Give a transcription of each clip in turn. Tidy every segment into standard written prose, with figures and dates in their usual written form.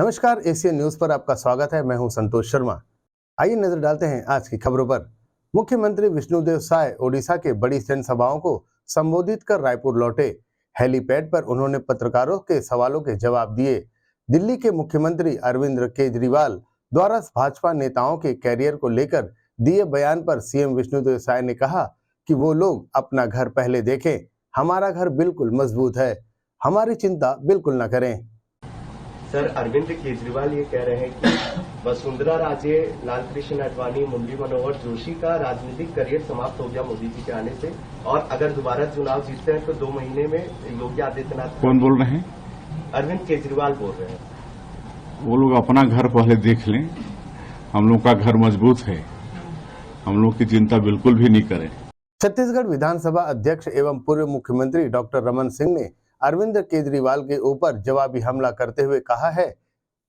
नमस्कार, Asian news पर आपका स्वागत है। मैं हूं संतोष शर्मा। आइए नजर डालते हैं आज की खबरों पर। मुख्यमंत्री विष्णुदेव साय ओडिशा के बड़ी जनसभाओं को संबोधित कर रायपुर लौटे। हेलीपैड पर उन्होंने पत्रकारों के सवालों के जवाब दिए। दिल्ली के मुख्यमंत्री अरविंद केजरीवाल द्वारा भाजपा नेताओं के कैरियर को लेकर दिए बयान पर सीएम विष्णुदेव साय ने कहा कि वो लोग अपना घर पहले देखें। हमारा घर बिल्कुल मजबूत है, हमारी चिंता बिल्कुल न करें। सर, अरविंद केजरीवाल ये कह रहे हैं कि वसुंधरा राजे, लालकृष्ण आडवाणी, मुरली मनोहर जोशी का राजनीतिक करियर समाप्त हो गया मोदी जी के आने से, और अगर दोबारा चुनाव जीतते हैं तो 2 महीने में योगी आदित्यनाथ। कौन बोल रहे हैं? अरविंद केजरीवाल बोल रहे हैं। वो लोग अपना घर पहले देख लें। हम लोग का घर मजबूत है, हम लोग की चिंता बिल्कुल भी नहीं करें। छत्तीसगढ़ विधानसभा अध्यक्ष एवं पूर्व मुख्यमंत्री डॉक्टर रमन सिंह ने अरविंद केजरीवाल के ऊपर जवाबी हमला करते हुए कहा है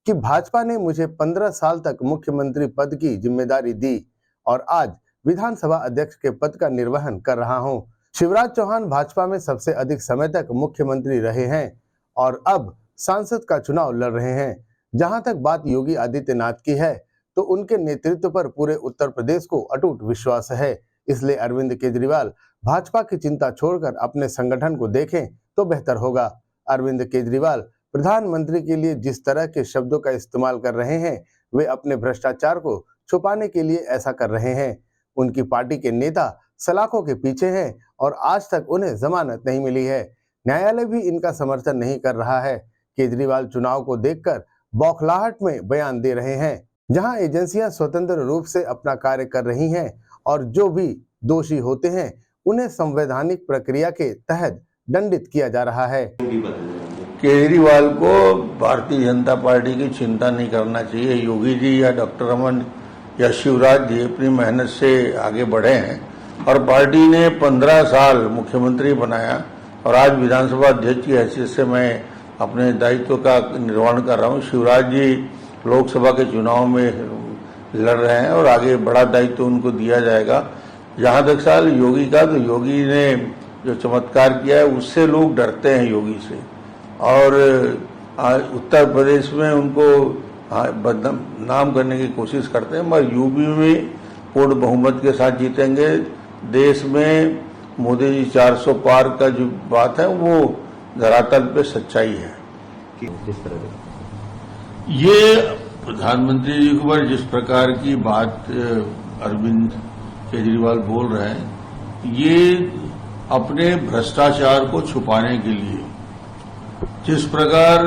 कि भाजपा ने मुझे 15 साल तक मुख्यमंत्री पद की जिम्मेदारी दी और आज विधानसभा अध्यक्ष के पद का निर्वहन कर रहा हूं। शिवराज चौहान भाजपा में सबसे अधिक समय तक मुख्यमंत्री रहे हैं और अब सांसद का चुनाव लड़ रहे हैं। जहां तक बात योगी आदित्यनाथ की है तो उनके नेतृत्व पर पूरे उत्तर प्रदेश को अटूट विश्वास है। इसलिए अरविंद केजरीवाल भाजपा की चिंता छोड़कर अपने संगठन को देखें तो बेहतर होगा। अरविंद केजरीवाल प्रधानमंत्री के लिए जिस तरह के शब्दों का इस्तेमाल कर रहे हैं, वे अपने भ्रष्टाचार को छुपाने के लिए ऐसा कर रहे हैं। उनकी पार्टी के नेता सलाखों के पीछे हैं और आज तक उन्हें जमानत नहीं मिली है। न्यायालय भी इनका समर्थन नहीं कर रहा है। केजरीवाल चुनाव को देखकर बौखलाहट में बयान दे रहे हैं, जहां एजेंसियां स्वतंत्र रूप से अपना कार्य कर रही हैं और जो भी दोषी होते हैं उन्हें संवैधानिक प्रक्रिया के तहत दंडित किया जा रहा है। केजरीवाल को भारतीय जनता पार्टी की चिंता नहीं करना चाहिए। योगी जी या डॉक्टर रमन या शिवराज जी अपनी मेहनत से आगे बढ़े हैं और पार्टी ने 15 साल मुख्यमंत्री बनाया और आज विधानसभा अध्यक्ष की हैसियत से मैं अपने दायित्व का निर्वहन कर रहा हूँ। शिवराज जी लोकसभा के चुनाव में लड़ रहे हैं और आगे बड़ा दायित्व उनको दिया जाएगा। जहाँ तक सवाल योगी का, तो योगी ने जो चमत्कार किया है उससे लोग डरते हैं योगी से, और उत्तर प्रदेश में उनको बदनाम करने की कोशिश करते हैं, मगर यूपी में पूर्ण बहुमत के साथ जीतेंगे। देश में मोदी जी 400 पार का जो बात है वो धरातल पे सच्चाई है। किस तरह ये प्रधानमंत्री जी के ऊपर जिस प्रकार की बात अरविंद केजरीवाल बोल रहे हैं, ये अपने भ्रष्टाचार को छुपाने के लिए, जिस प्रकार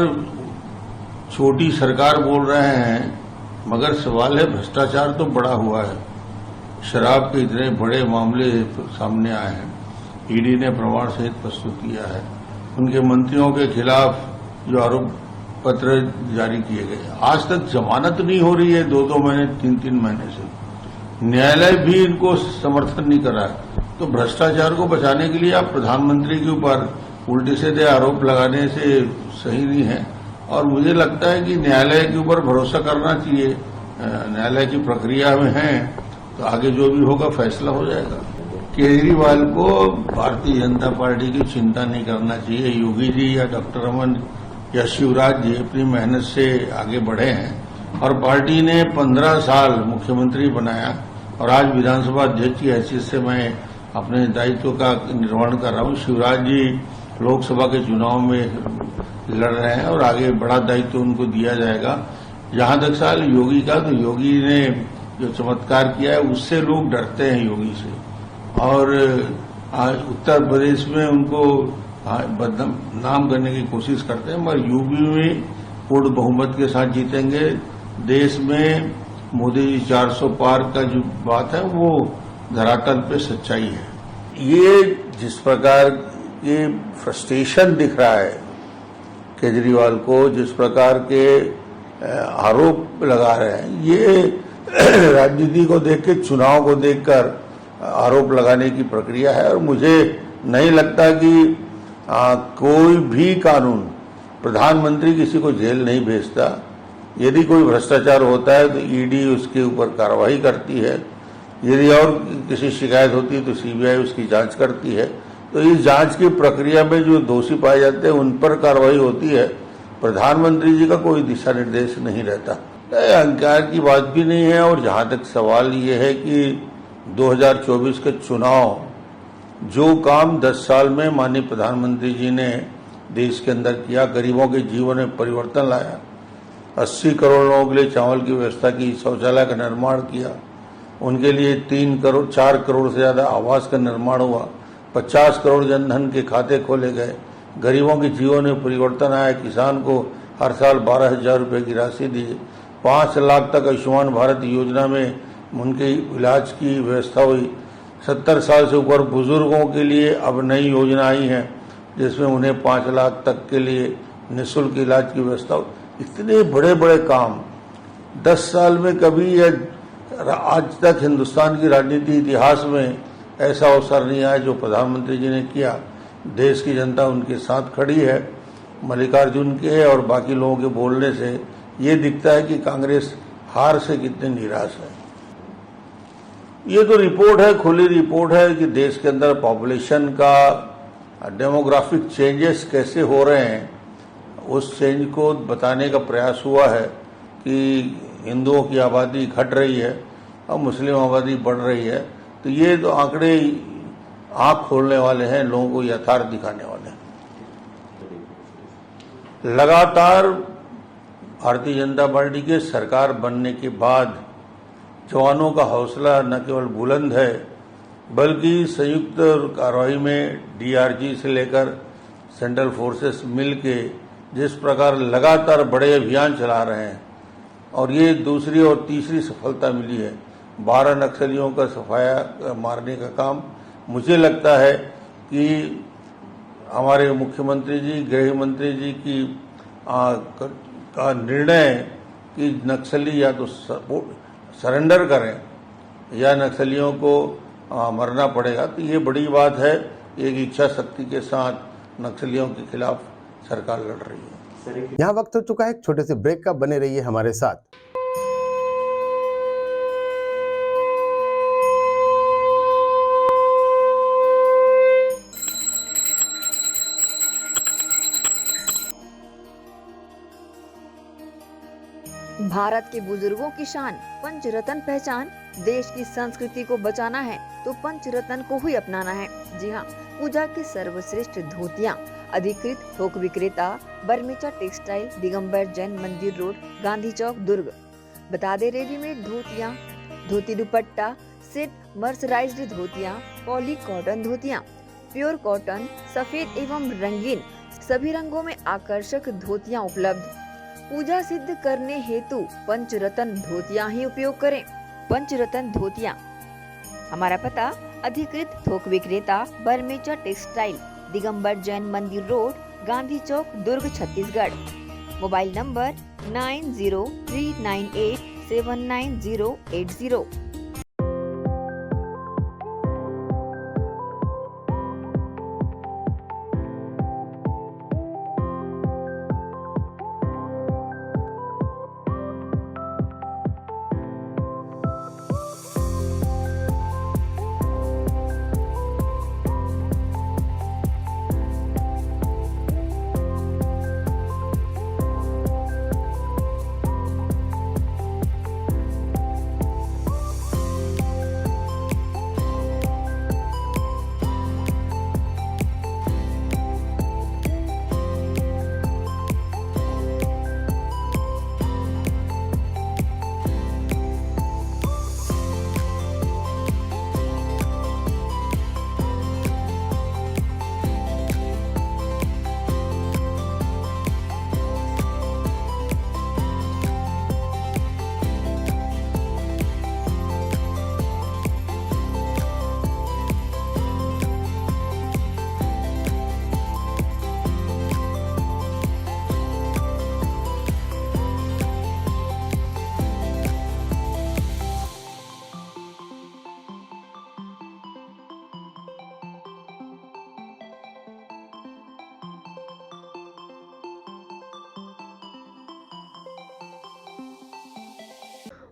छोटी सरकार बोल रहे हैं, मगर सवाल है भ्रष्टाचार तो बड़ा हुआ है। शराब के इतने बड़े मामले सामने आए हैं, ईडी ने प्रमाण सहित प्रस्तुत किया है। उनके मंत्रियों के खिलाफ जो आरोप पत्र जारी किए गए, आज तक जमानत नहीं हो रही है 2-2 महीने 3-3 महीने से। न्यायालय भी इनको समर्थन नहीं कर रहा है। तो भ्रष्टाचार को बचाने के लिए आप प्रधानमंत्री के ऊपर उल्टे सीधे आरोप लगाने से सही नहीं है, और मुझे लगता है कि न्यायालय के ऊपर भरोसा करना चाहिए। न्यायालय की प्रक्रिया में है तो आगे जो भी होगा फैसला हो जाएगा। केजरीवाल को भारतीय जनता पार्टी की चिंता नहीं करना चाहिए। योगी जी या डॉक्टर रमन या शिवराज जी अपनी मेहनत से आगे बढ़े हैं और पार्टी ने 15 साल मुख्यमंत्री बनाया और आज विधानसभा अध्यक्ष की हैसियत से मैं अपने दायित्व का निर्वहन कर रहा हूँ। शिवराज जी लोकसभा के चुनाव में लड़ रहे हैं और आगे बड़ा दायित्व उनको दिया जाएगा। जहाँ तक सवाल योगी का, तो योगी ने जो चमत्कार किया है उससे लोग डरते हैं योगी से, और उत्तर प्रदेश में उनको बदनाम करने की कोशिश करते हैं, मगर यूपी में पूर्ण बहुमत के साथ जीतेंगे। देश में मोदी जी 400 पार का जो बात है वो धरातल पे सच्चाई है। ये जिस प्रकार ये फ्रस्ट्रेशन दिख रहा है केजरीवाल को, जिस प्रकार के आरोप लगा रहे हैं, ये राजनीति को देख के, चुनाव को देखकर आरोप लगाने की प्रक्रिया है। और मुझे नहीं लगता कि कोई भी कानून, प्रधानमंत्री किसी को जेल नहीं भेजता। यदि कोई भ्रष्टाचार होता है तो ईडी उसके ऊपर कार्रवाई करती है, यदि और किसी शिकायत होती है तो सीबीआई उसकी जांच करती है। तो इस जांच की प्रक्रिया में जो दोषी पाए जाते हैं उन पर कार्रवाई होती है, प्रधानमंत्री जी का कोई दिशा निर्देश नहीं रहता। अहंकार की बात भी नहीं है। और जहां तक सवाल ये है कि 2024 के चुनाव, जो काम 10 साल में माननीय प्रधानमंत्री जी ने देश के अंदर किया, गरीबों के जीवन में परिवर्तन लाया, 80 करोड़ लोगों के लिए चावल की व्यवस्था की, शौचालय का निर्माण किया, उनके लिए 4 करोड़ से ज्यादा आवास का निर्माण हुआ, 50 करोड़ जनधन के खाते खोले गए, गरीबों के जीवन में परिवर्तन आया, किसान को हर साल 12,000 रुपये की राशि दी, 5 लाख तक आयुष्मान भारत योजना में उनके इलाज की व्यवस्था हुई, 70 साल से ऊपर बुजुर्गों के लिए अब नई योजना आई है जिसमें उन्हें 5 लाख तक के लिए निःशुल्क इलाज की व्यवस्था हुई। इतने बड़े बड़े काम 10 साल में कभी या आज तक हिंदुस्तान की राजनीति इतिहास में ऐसा अवसर नहीं आया जो प्रधानमंत्री जी ने किया। देश की जनता उनके साथ खड़ी है। मल्लिकार्जुन के और बाकी लोगों के बोलने से ये दिखता है कि कांग्रेस हार से कितने निराश है। ये तो रिपोर्ट है, खुली रिपोर्ट है कि देश के अंदर पॉपुलेशन का डेमोग्राफिक चेंजेस कैसे हो रहे हैं, उस चेंज को बताने का प्रयास हुआ है कि हिंदुओं की आबादी घट रही है और मुस्लिम आबादी बढ़ रही है। तो ये तो आंकड़े आंख खोलने वाले हैं, लोगों को यथार्थ दिखाने वाले हैं। लगातार भारतीय जनता पार्टी के सरकार बनने के बाद जवानों का हौसला न केवल बुलंद है बल्कि संयुक्त कार्रवाई में डीआरजी से लेकर सेंट्रल फोर्सेस मिलके जिस प्रकार लगातार बड़े अभियान चला रहे हैं, और ये दूसरी और तीसरी सफलता मिली है 12 नक्सलियों का सफाया मारने का काम। मुझे लगता है कि हमारे मुख्यमंत्री जी, गृह मंत्री जी की का निर्णय कि नक्सली या तो सरेंडर करें या नक्सलियों को मरना पड़ेगा, तो ये बड़ी बात है। एक इच्छा शक्ति के साथ नक्सलियों के खिलाफ सरकार लड़ रही है। यहाँ वक्त हो चुका है एक छोटे से ब्रेक का, बने रहिए हमारे साथ। भारत के बुजुर्गों की शान, पंचरत्न पहचान। देश की संस्कृति को बचाना है तो पंचरत्न को ही अपनाना है। जी हाँ, पूजा की सर्वश्रेष्ठ धोतियाँ। अधिकृत थोक विक्रेता बर्मेचा टेक्सटाइल, दिगंबर जैन मंदिर रोड, गांधी चौक, दुर्ग। बता दे, रेडीमेड धोतियाँ, धोती दुपट्टा सेट, मर्सराइज्ड धोतियाँ, पॉली कॉटन धोतियाँ, प्योर कॉटन, सफेद एवं रंगीन सभी रंगों में आकर्षक धोतियाँ उपलब्ध। पूजा सिद्ध करने हेतु पंचरत्न धोतियाँ ही उपयोग करें। पंचरत्न धोतियाँ। हमारा पता अधिकृत थोक विक्रेता बर्मेचा textile, Digambar Jain Mandir road, Gandhi Chowk, Durg, Chhattisgarh. Mobile number 9039879080।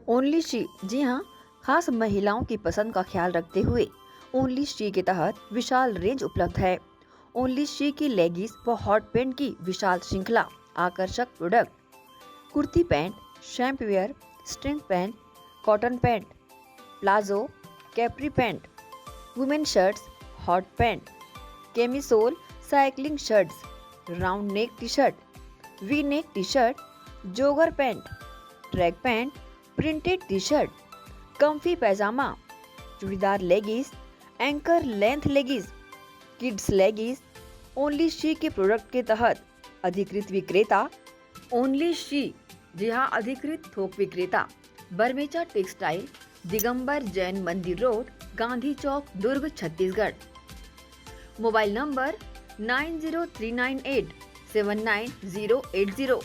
Only she. जी हाँ, खास महिलाओं की पसंद का ख्याल रखते हुए ओनली शी के तहत विशाल रेंज उपलब्ध है। ओनली शी की लेगिस व हॉट पैंट की विशाल श्रृंखला आकर्षक product, kurti pant, shapewear, string pant, cotton pant, palazzo, capri pant, women shirts, hot pant, camisole, cycling shirts, round neck T shirt, V neck T shirt, jogger pant, track pant, printed T shirt, comfy pyjama, churidar leggings, ankle length leggings, kids leggings, only she के product के तहत अधिकृत विक्रेता only she, जी हाँ, अधिकृत थोक विक्रेता Barmecha textile, Digambar Jain Mandir road, Gandhi Chowk, Durg, Chhattisgarh. Mobile number 9039879080।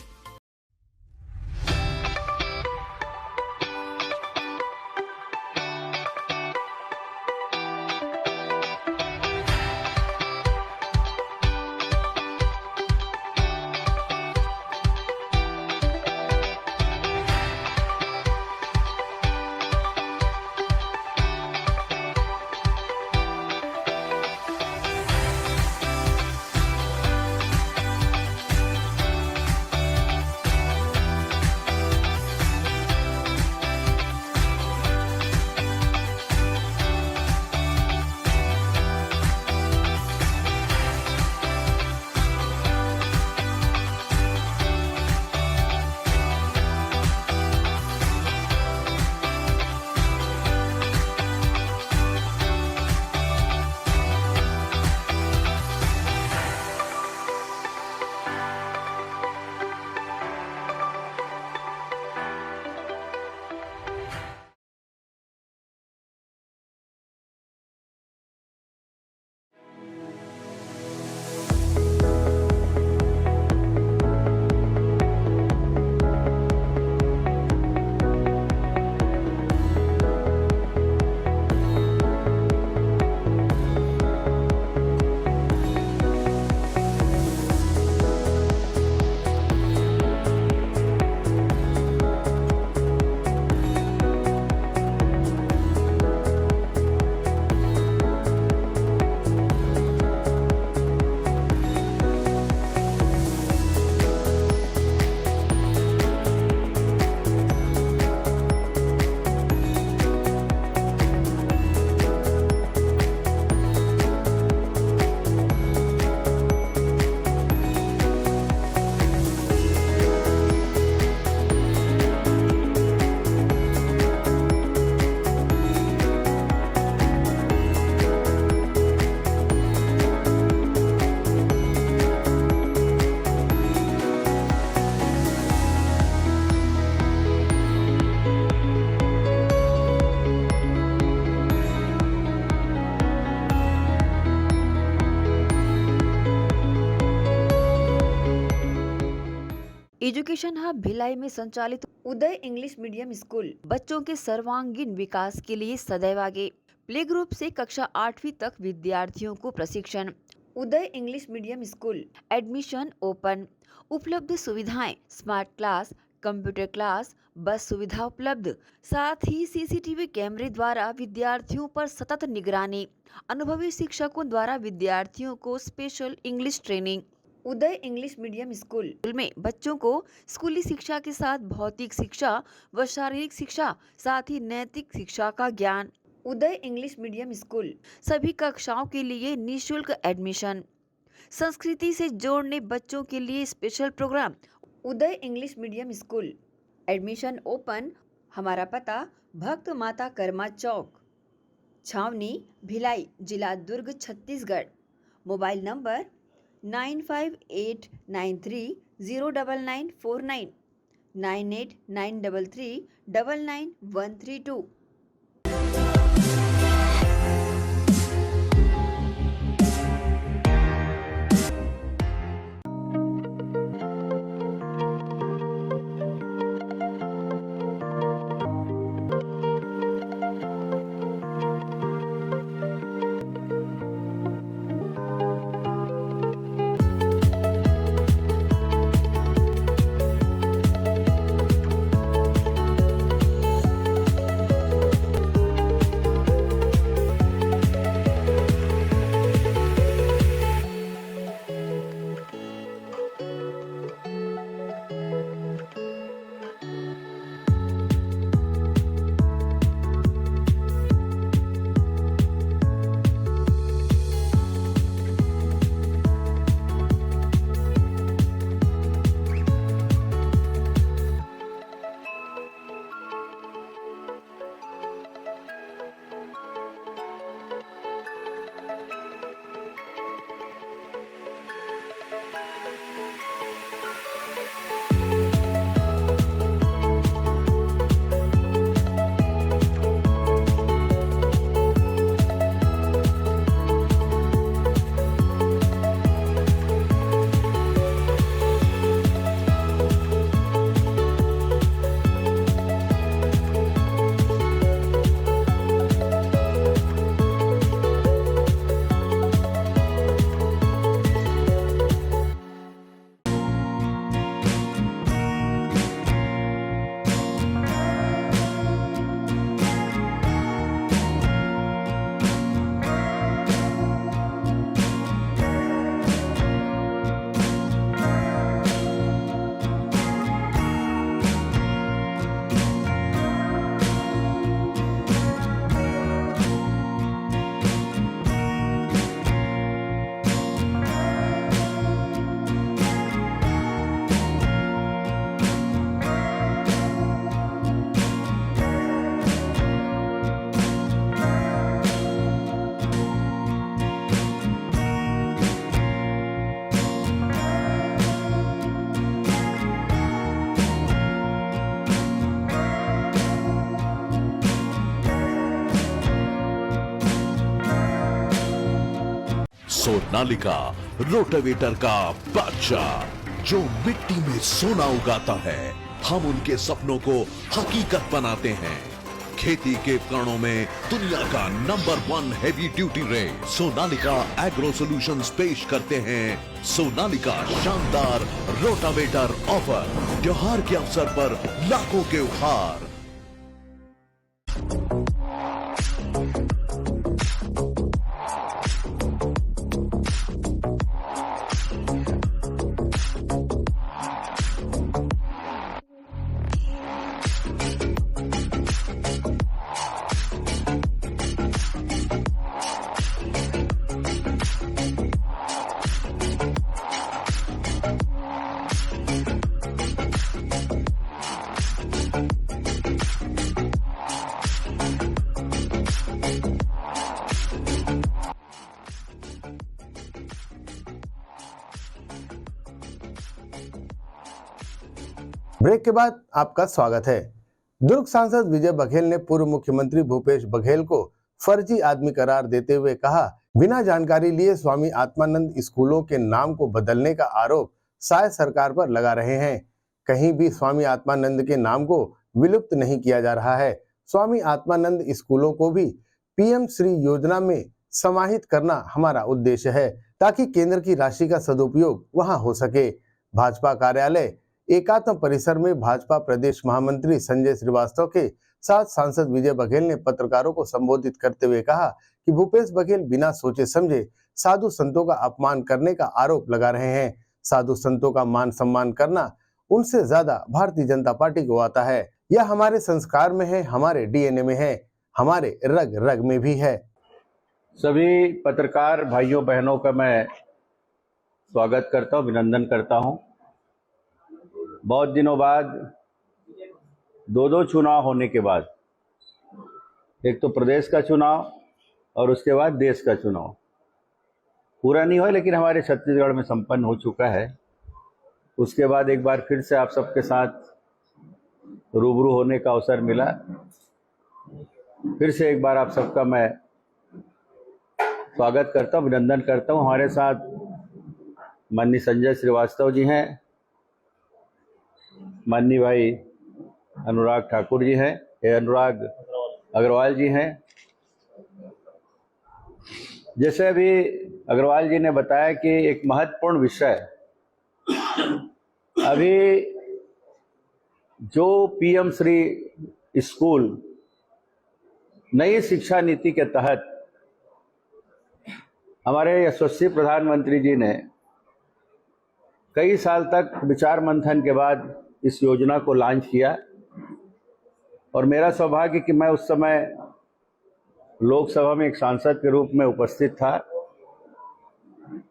Education hub Bhilai में संचालित उदय इंग्लिश मीडियम स्कूल बच्चों के सर्वांगीण विकास के लिए सदैव आगे। प्ले ग्रुप से कक्षा 8वीं तक विद्यार्थियों को प्रशिक्षण। Uday English medium school admission open. उपलब्ध सुविधाएं स्मार्ट क्लास, कंप्यूटर क्लास, बस सुविधा उपलब्ध, साथ ही सीसीटीवी कैमरे द्वारा विद्यार्थियों पर सतत निगरानी। अनुभवी शिक्षकों द्वारा विद्यार्थियों को स्पेशल इंग्लिश ट्रेनिंग। उदय इंग्लिश मीडियम स्कूल में बच्चों को स्कूली शिक्षा के साथ भौतिक शिक्षा व शारीरिक शिक्षा, साथ ही नैतिक शिक्षा का ज्ञान। उदय इंग्लिश मीडियम स्कूल सभी कक्षाओं के लिए निःशुल्क एडमिशन। संस्कृति से जोड़ने बच्चों के लिए special programme. Uday English medium school admission open. हमारा पता भक्त माता कर्मा चौक, छावनी, भिलाई, जिला Durg, Chhattisgarh. Mobile number 9589309949, 9893399132। Sonalika rotavator का बादशाह जो मिट्टी में सोना उगाता है, हम उनके सपनों को हकीकत बनाते हैं। खेती के उपकरणों में दुनिया का number 1 heavy duty rate Sonalika agro solutions पेश करते हैं सोनालिका शानदार रोटावेटर ऑफर। त्योहार के अवसर पर लाखों के उपहार। ब्रेक के बाद आपका स्वागत है। दुर्ग सांसद विजय बघेल ने पूर्व मुख्यमंत्री भूपेश बघेल को फर्जी आदमी करार देते हुए कहा, बिना जानकारी लिए स्वामी आत्मानंद स्कूलों के नाम को बदलने का आरोप शायद सरकार पर लगा रहे हैं। कहीं भी स्वामी आत्मानंद के नाम को विलुप्त नहीं किया जा रहा है। स्वामी आत्मानंद स्कूलों को भी पीएम श्री योजना में समाहित करना हमारा उद्देश्य है, ताकि केंद्र की राशि का सदुपयोग वहां हो सके। भाजपा कार्यालय एकात्म परिसर में भाजपा प्रदेश महामंत्री संजय श्रीवास्तव के साथ सांसद विजय बघेल ने पत्रकारों को संबोधित करते हुए कहा कि भूपेश बघेल बिना सोचे समझे साधु संतों का अपमान करने का आरोप लगा रहे हैं। साधु संतों का मान सम्मान करना उनसे ज्यादा भारतीय जनता पार्टी को आता है। यह हमारे संस्कार में है, हमारे डीएनए में है, हमारे रग रग में भी है। सभी पत्रकार भाइयों बहनों का मैं स्वागत करता हूं, अभिनंदन करता हूं। बहुत दिनों बाद दो चुनाव होने के बाद, एक तो प्रदेश का चुनाव और उसके बाद देश का चुनाव पूरा नहीं हुआ, लेकिन हमारे छत्तीसगढ़ में संपन्न हो चुका है। उसके बाद एक बार फिर से आप सबके साथ रूबरू होने का अवसर मिला। फिर से एक बार आप सबका मैं स्वागत करता हूँ, अभिनंदन करता हूँ। हमारे साथ माननीय संजय श्रीवास्तव जी हैं, माननीय भाई अनुराग ठाकुर जी हैं, अनुराग अग्रवाल जी हैं। जैसे अभी अग्रवाल जी ने बताया कि एक महत्वपूर्ण विषय अभी जो पीएम श्री स्कूल नई शिक्षा नीति के तहत हमारे यशस्वी प्रधानमंत्री जी ने कई साल तक विचार मंथन के बाद इस योजना को लॉन्च किया, और मेरा सौभाग्य कि मैं उस समय लोकसभा में एक सांसद के रूप में उपस्थित था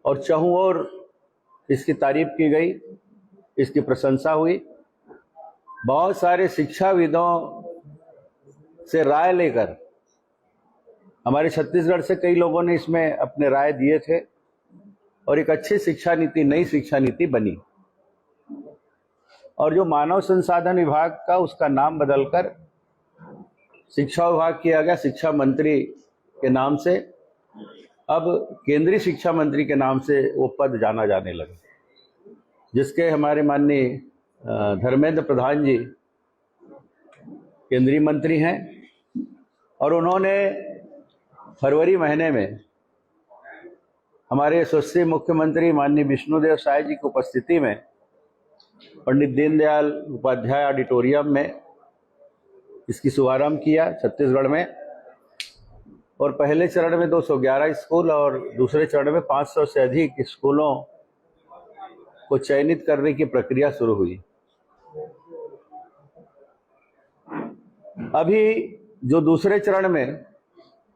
और चाहूँ ओर इसकी तारीफ की गई, इसकी प्रशंसा हुई। बहुत सारे शिक्षाविदों से राय लेकर हमारे छत्तीसगढ़ से कई लोगों ने इसमें अपने राय दिए थे और एक अच्छी शिक्षा नीति, नई शिक्षा नीति बनी। और जो मानव संसाधन विभाग का उसका नाम बदलकर शिक्षा विभाग किया गया, शिक्षा मंत्री के नाम से अब केंद्रीय शिक्षा मंत्री के नाम से वो पद जाना जाने लगे, जिसके हमारे माननीय धर्मेंद्र प्रधान जी केंद्रीय मंत्री हैं। और उन्होंने फरवरी महीने में हमारे यशस्वी मुख्यमंत्री माननीय विष्णुदेव साय जी की उपस्थिति में पंडित दीनदयाल उपाध्याय ऑडिटोरियम में इसकी शुभारंभ किया छत्तीसगढ़ में। और पहले चरण में 211 स्कूल और दूसरे चरण में 500 से अधिक स्कूलों को चयनित करने की प्रक्रिया शुरू हुई। अभी जो दूसरे चरण में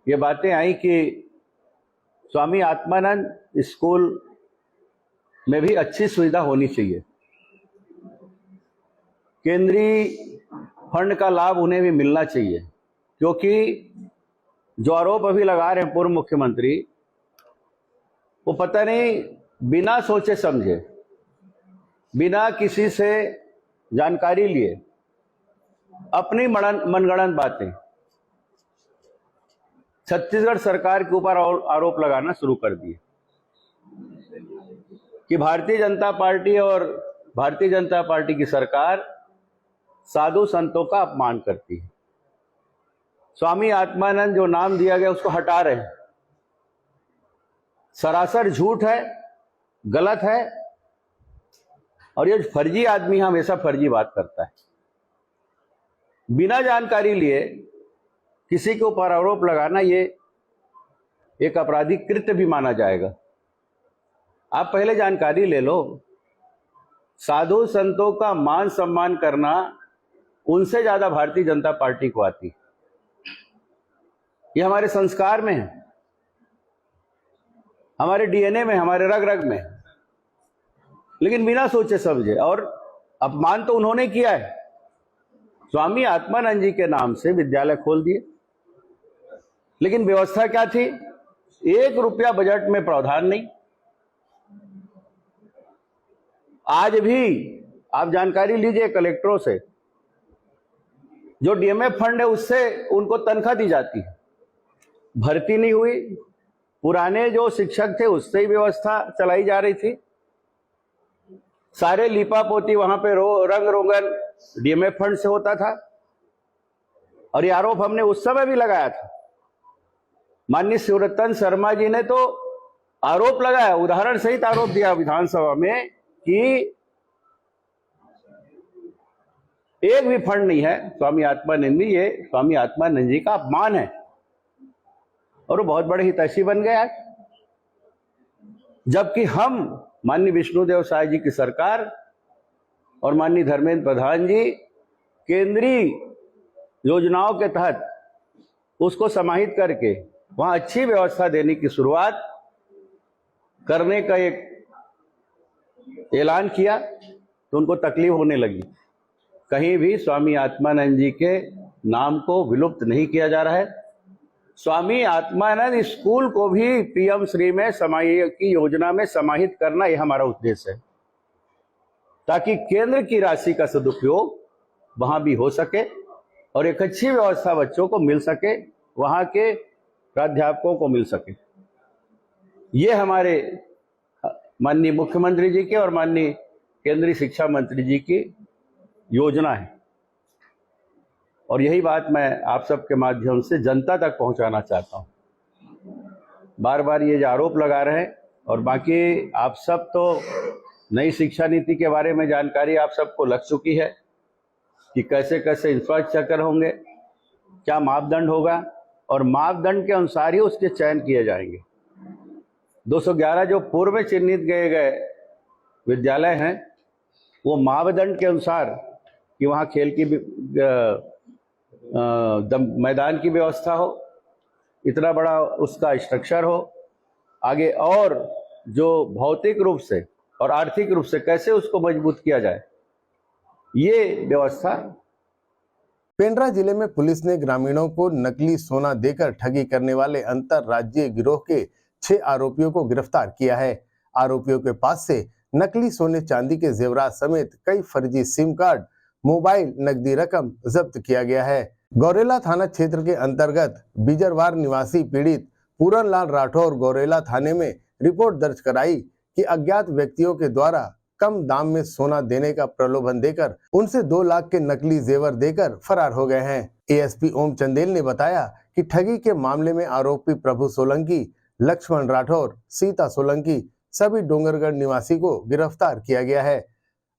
ये बातें आई कि स्वामी आत्मानंद स्कूल में भी अच्छी सुविधा होनी चाहिए, केंद्रीय फंड का लाभ उन्हें भी मिलना चाहिए, क्योंकि जो आरोप अभी लगा रहे हैं पूर्व मुख्यमंत्री, वो पता नहीं बिना सोचे समझे, बिना किसी से जानकारी लिए अपनी मनगढ़ंत बातें छत्तीसगढ़ सरकार के ऊपर आरोप लगाना शुरू कर दिए। कि भारतीय जनता पार्टी और भारतीय जनता पार्टी की सरकार साधु संतों का अपमान करती है। स्वामी आत्मानंद जो नाम दिया गया उसको हटा रहे हैं। सरासर झूठ है, गलत है, और ये फर्जी आदमी हमेशा फर्जी बात करता है। बिना जानकारी लिए किसी के ऊपर आरोप लगाना ये एक आपराधिक कृत्य भी माना जाएगा। आप पहले जानकारी ले लो। साधु संतों का मान सम्मान करना उनसे ज्यादा भारतीय जनता पार्टी को आती है। ये हमारे संस्कार में है, हमारे डीएनए में, हमारे रग रग में। लेकिन बिना सोचे समझे, और अपमान तो उन्होंने किया है। स्वामी आत्मानंद जी के नाम से विद्यालय खोल दिए, लेकिन व्यवस्था क्या थी? 1 रुपया बजट में प्रावधान नहीं। आज भी आप जानकारी लीजिए कलेक्टरों से, जो डीएमएफ फंड है उससे उनको तनख्वाह दी जाती है, भर्ती नहीं हुई। पुराने जो शिक्षक थे उससे ही व्यवस्था चलाई जा रही थी। सारे लीपा पोती वहां पे रंग रोगन डीएमएफ फंड से होता था, और ये आरोप हमने उस समय भी लगाया था। माननीय शिवरतन शर्मा जी ने तो आरोप लगाया, उदाहरण सहित आरोप दिया विधानसभा में कि एक भी फंड नहीं है स्वामी आत्मानंद जी, ये स्वामी आत्मानंद जी का अपमान है। और वो बहुत बड़े हितैषी बन गए आज, जबकि हम माननीय विष्णुदेव साय जी की सरकार और माननीय धर्मेंद्र प्रधान जी केंद्रीय योजनाओं के तहत उसको समाहित करके वहां अच्छी व्यवस्था देने की शुरुआत करने का एक ऐलान किया, तो उनको तकलीफ होने लगी। कहीं भी स्वामी आत्मानंद जी के नाम को विलुप्त नहीं किया जा रहा है। स्वामी आत्मानंद स्कूल को भी पीएम श्री में की योजना में समाहित करना, यह हमारा उद्देश्य है, ताकि केंद्र की राशि का सदुपयोग वहां भी हो सके और एक अच्छी व्यवस्था बच्चों को मिल सके, वहां के प्राध्यापकों को मिल सके। ये हमारे माननीय मुख्यमंत्री जी के और माननीय केंद्रीय शिक्षा मंत्री जी की योजना है, और यही बात मैं आप सबके माध्यम से जनता तक पहुंचाना चाहता हूं। बार बार ये जो आरोप लगा रहे हैं, और बाकी आप सब तो नई शिक्षा नीति के बारे में जानकारी आप सबको लग चुकी है कि कैसे कैसे इंफ्रास्ट्रक्चर होंगे, क्या मापदंड होगा, और मापदंड के अनुसार ही उसके चयन किए जाएंगे। 211 जो पूर्व में चिन्हित गए विद्यालय हैं, वो मापदंड के अनुसार कि वहाँ खेल की मैदान की व्यवस्था हो, इतना बड़ा उसका स्ट्रक्चर हो, आगे और जो भौतिक रूप से और आर्थिक रूप से कैसे उसको मजबूत किया जाए, ये व्यवस्था। पेंड्रा जिले में पुलिस ने ग्रामीणों को नकली सोना देकर ठगी करने वाले अंतरराज्यीय गिरोह के 6 आरोपियों को गिरफ्तार किया है। आरोपियों के पास से नकली सोने चांदी के जेवरात समेत कई फर्जी सिम कार्ड, मोबाइल, नकदी रकम जब्त किया गया है। गौरेला थाना क्षेत्र के अंतर्गत बिजरवार निवासी पीड़ित पूरनलाल राठौर गौरेला थाने में रिपोर्ट दर्ज कराई कि अज्ञात व्यक्तियों के द्वारा कम दाम में सोना देने का प्रलोभन देकर उनसे 2 लाख के नकली जेवर देकर फरार हो गए हैं। एएसपी ओम चंदेल ने बताया कि ठगी के मामले में आरोपी प्रभु सोलंकी, लक्ष्मण राठौर, सीता सोलंकी सभी डोंगरगढ़ निवासी को गिरफ्तार किया गया है।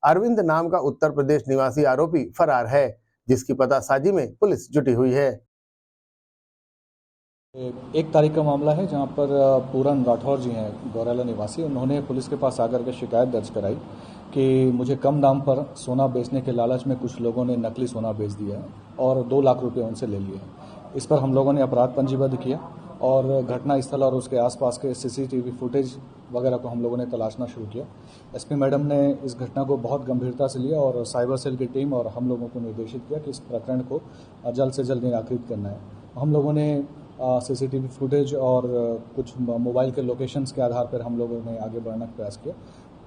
अरविंद नाम का उत्तर प्रदेश निवासी आरोपी फरार है, जिसकी पतासाजी में पुलिस जुटी हुई है। 1 तारीख का मामला है जहां पर पूरन राठौर जी हैं गौरेला निवासी, उन्होंने पुलिस के पास आकर के शिकायत दर्ज कराई कि मुझे कम दाम पर सोना बेचने के लालच में कुछ लोगों ने नकली सोना बेच दिया है और 2 लाख रुपए उनसे ले लिए। इस पर हम लोगों ने अपराध पंजीबद्ध किया और घटना स्थल और उसके आसपास के सीसीटीवी फुटेज वगैरह को हम लोगों ने तलाशना शुरू किया। एसपी मैडम ने इस घटना को बहुत गंभीरता से लिया और साइबर सेल की टीम और हम लोगों को निर्देशित किया कि इस प्रकरण को जल्द से जल्द निराकृत करना है। हम लोगों ने सीसीटीवी फुटेज और कुछ मोबाइल के लोकेशंस के आधार पर हम लोगों ने आगे बढ़ने का प्रयास किया।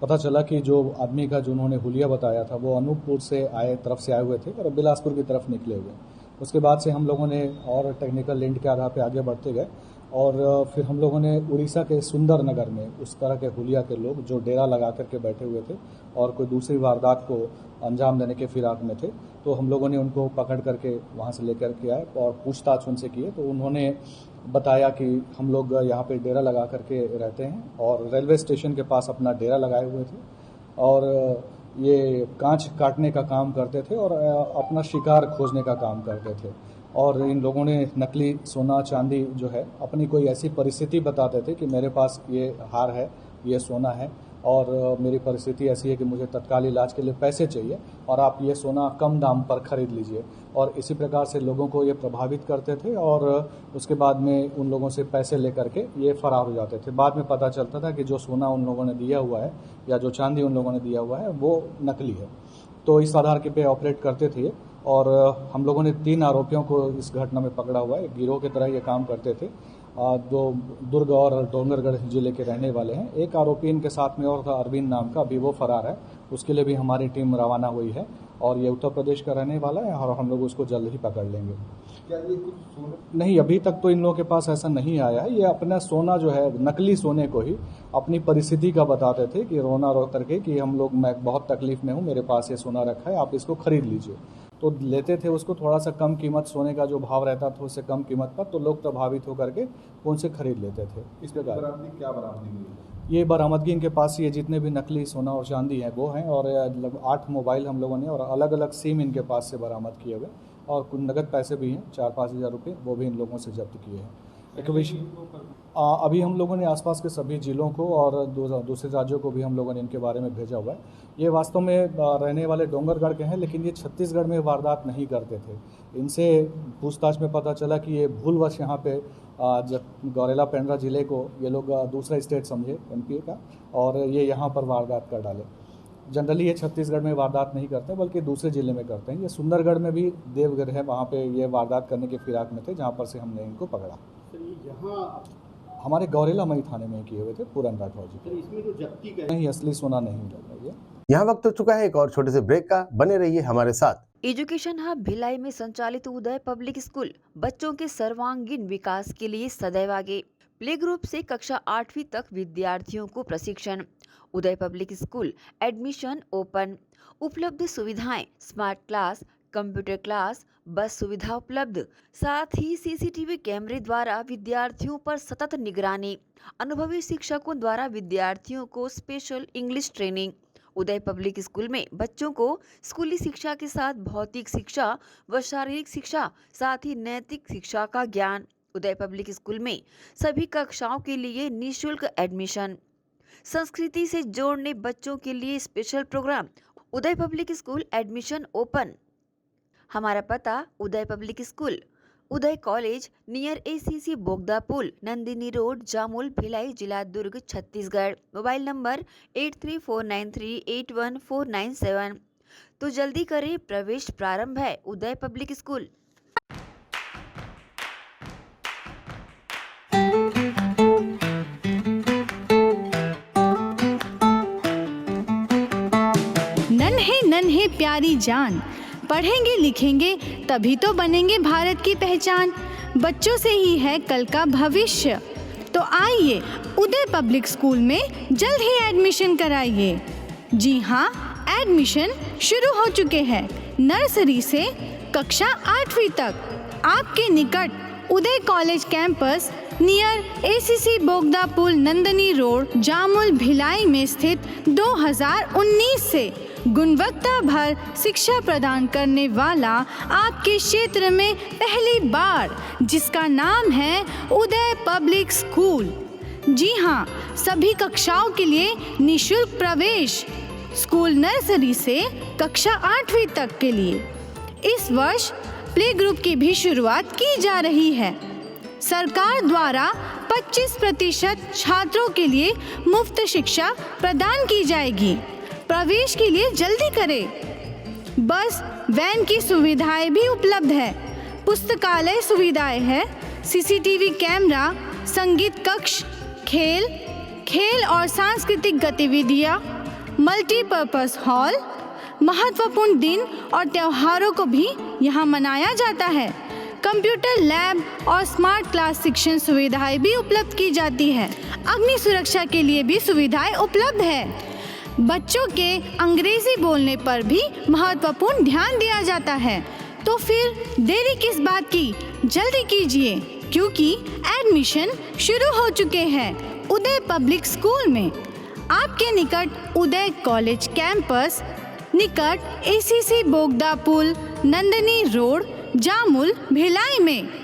पता चला कि जो आदमी का जिन्होंने हुलिया बताया था वो अनूपपुर से तरफ से आए हुए थे और बिलासपुर की तरफ निकले हुए। उसके बाद से हम लोगों ने और टेक्निकल लिंक के आधार पर आगे बढ़ते गए और फिर हम लोगों ने उड़ीसा के सुंदर नगर में उस तरह के हुलिया के लोग जो डेरा लगा करके बैठे हुए थे और कोई दूसरी वारदात को अंजाम देने के फिराक में थे, तो हम लोगों ने उनको पकड़ करके वहाँ से लेकर के आए और पूछताछ उनसे किए। तो उन्होंने बताया कि हम लोग यहाँ पे डेरा लगा करके रहते हैं और रेलवे स्टेशन के पास अपना डेरा लगाए हुए थे और ये कांच काटने का काम करते थे और अपना शिकार खोजने का काम करते थे। और इन लोगों ने नकली सोना चांदी जो है अपनी कोई ऐसी परिस्थिति बताते थे कि मेरे पास ये हार है, ये सोना है और मेरी परिस्थिति ऐसी है कि मुझे तत्काल इलाज के लिए पैसे चाहिए और आप ये सोना कम दाम पर खरीद लीजिए। और इसी प्रकार से लोगों को ये प्रभावित करते थे और उसके बाद में उन लोगों से पैसे लेकर के ये फरार हो जाते थे। बाद में पता चलता था कि जो सोना उन लोगों ने दिया हुआ है या जो चांदी उन लोगों ने दिया हुआ है वो नकली है। तो इस आधार के पे ऑपरेट करते थे और हम लोगों ने 3 आरोपियों को इस घटना में पकड़ा हुआ है। गिरोह की तरह ये काम करते थे। दो दुर्ग और डोंगरगढ़ जिले के रहने वाले हैं। एक आरोपी इनके साथ में और था अरविंद नाम का, अभी वो फरार है। उसके लिए भी हमारी टीम रवाना हुई है और ये उत्तर प्रदेश का रहने वाला है और हम लोग उसको जल्द ही पकड़ लेंगे। क्या ये कुछ सोना? नहीं, अभी तक तो इन लोगों के पास ऐसा नहीं आया है। ये अपना सोना जो है नकली सोने को ही अपनी परिस्थिति का बताते थे कि रोना रो करके कि मैं बहुत तकलीफ में हूँ, मेरे पास ये सोना रखा है, आप इसको खरीद लीजिए। तो लेते थे उसको थोड़ा सा कम कीमत, सोने का जो भाव रहता था उससे कम कीमत पर, तो लोग प्रभावित होकर के उनसे खरीद लेते थे। इस प्रकार क्या बरामदगी हुई? ये बरामदगी इनके पास ये जितने भी नकली सोना और चांदी है वो हैं और लगभग 8 मोबाइल हम लोगों ने और अलग अलग सिम इनके पास से बरामद किए हुए और कुछ नगद पैसे भी हैं 4-5 हज़ार रुपये, वो भी इन लोगों से जब्त किए हैं। एक विषय अभी हम लोगों ने आसपास के सभी जिलों को और दूसरे राज्यों को भी हम लोगों ने इनके बारे में भेजा हुआ है। ये वास्तव में रहने वाले डोंगरगढ़ के हैं, लेकिन ये छत्तीसगढ़ में वारदात नहीं करते थे। इनसे पूछताछ में पता चला कि ये भूलवश यहाँ पे गौरेला पेंड्रा जिले को ये लोग दूसरा स्टेट समझे एमपी का और ये यहाँ पर वारदात कर डाले। जनरली ये छत्तीसगढ़ में वारदात नहीं करते बल्कि दूसरे जिले में करते हैं। ये सुंदरगढ़ में भी देवगढ़ है, वहाँ पे ये वारदात करने के फिराक में थे, जहाँ पर से हमने इनको पकड़ा। यहाँ हमारे गौरेला मई थाने में किए हुए थे पूरन राठौर जी। इसमें जो जब्ती नहीं, असली सोना नहीं लगा ये। यहाँ वक्त हो चुका है एक और छोटे से ब्रेक का, बने रहिए हमारे साथ। एजुकेशन हब भिलाई में संचालित उदय पब्लिक स्कूल बच्चों के सर्वांगीण विकास के लिए सदैव आगे। प्ले ग्रुप से कक्षा 8वीं तक विद्यार्थियों को प्रशिक्षण। उदय पब्लिक स्कूल एडमिशन ओपन। उपलब्ध सुविधाएं स्मार्ट क्लास, कंप्यूटर क्लास, बस सुविधा उपलब्ध, साथ ही सीसीटीवी कैमरे द्वारा विद्यार्थियों पर सतत निगरानी। अनुभवी शिक्षकों द्वारा विद्यार्थियों को स्पेशल इंग्लिश ट्रेनिंग। उदय पब्लिक स्कूल में बच्चों को स्कूली शिक्षा के साथ भौतिक शिक्षा व शारीरिक शिक्षा, साथ ही नैतिक शिक्षा का ज्ञान। उदय पब्लिक स्कूल में सभी कक्षाओं के लिए निःशुल्क एडमिशन। संस्कृति से जोड़ने बच्चों के लिए स्पेशल प्रोग्राम। उदय पब्लिक स्कूल एडमिशन ओपन। हमारा पता उदय पब्लिक स्कूल, उदय कॉलेज नियर ACC बोगदा पुल, नंदिनी रोड, जामुल, भिलाई, जिला दुर्ग, छत्तीसगढ़। Mobile number 8349381497। तो जल्दी करें, प्रवेश प्रारंभ है। उदय पब्लिक स्कूल। नन्हे नन्हे प्यारी जान, पढ़ेंगे लिखेंगे तभी तो बनेंगे भारत की पहचान। बच्चों से ही है कल का भविष्य, तो आइए उदय पब्लिक स्कूल में जल्द ही एडमिशन कराइए। जी हाँ, एडमिशन शुरू हो चुके हैं। नर्सरी से कक्षा 8वीं तक आपके निकट उदय कॉलेज कैंपस नियर ACC बोगदा पुल, नंदिनी रोड, जामुल, भिलाई में स्थित 2019 से गुणवत्ता भर शिक्षा प्रदान करने वाला आपके क्षेत्र में पहली बार, जिसका नाम है उदय पब्लिक स्कूल। जी हाँ, सभी कक्षाओं के लिए निःशुल्क प्रवेश। स्कूल नर्सरी से कक्षा 8वीं तक के लिए इस वर्ष प्ले ग्रुप की भी शुरुआत की जा रही है। सरकार द्वारा 25% छात्रों के लिए मुफ्त शिक्षा प्रदान की जाएगी। प्रवेश के लिए जल्दी करें। बस वैन की सुविधाएं भी उपलब्ध है। पुस्तकालय सुविधाएं है, CCTV कैमरा, संगीत कक्ष, खेल और सांस्कृतिक गतिविधियां, मल्टीपर्पस हॉल। महत्वपूर्ण दिन और त्योहारों को भी यहाँ मनाया जाता है। कंप्यूटर लैब और स्मार्ट क्लास शिक्षण सुविधाएं भी उपलब्ध की जाती है। अग्नि सुरक्षा के लिए भी सुविधाएं उपलब्ध है। बच्चों के अंग्रेजी बोलने पर भी महत्वपूर्ण ध्यान दिया जाता है। तो फिर देरी किस बात की, जल्दी कीजिए क्योंकि एडमिशन शुरू हो चुके हैं उदय पब्लिक स्कूल में। आपके निकट उदय कॉलेज कैंपस निकट ACC बोगदा पुल, नंदनी रोड, जामुल, भिलाई में।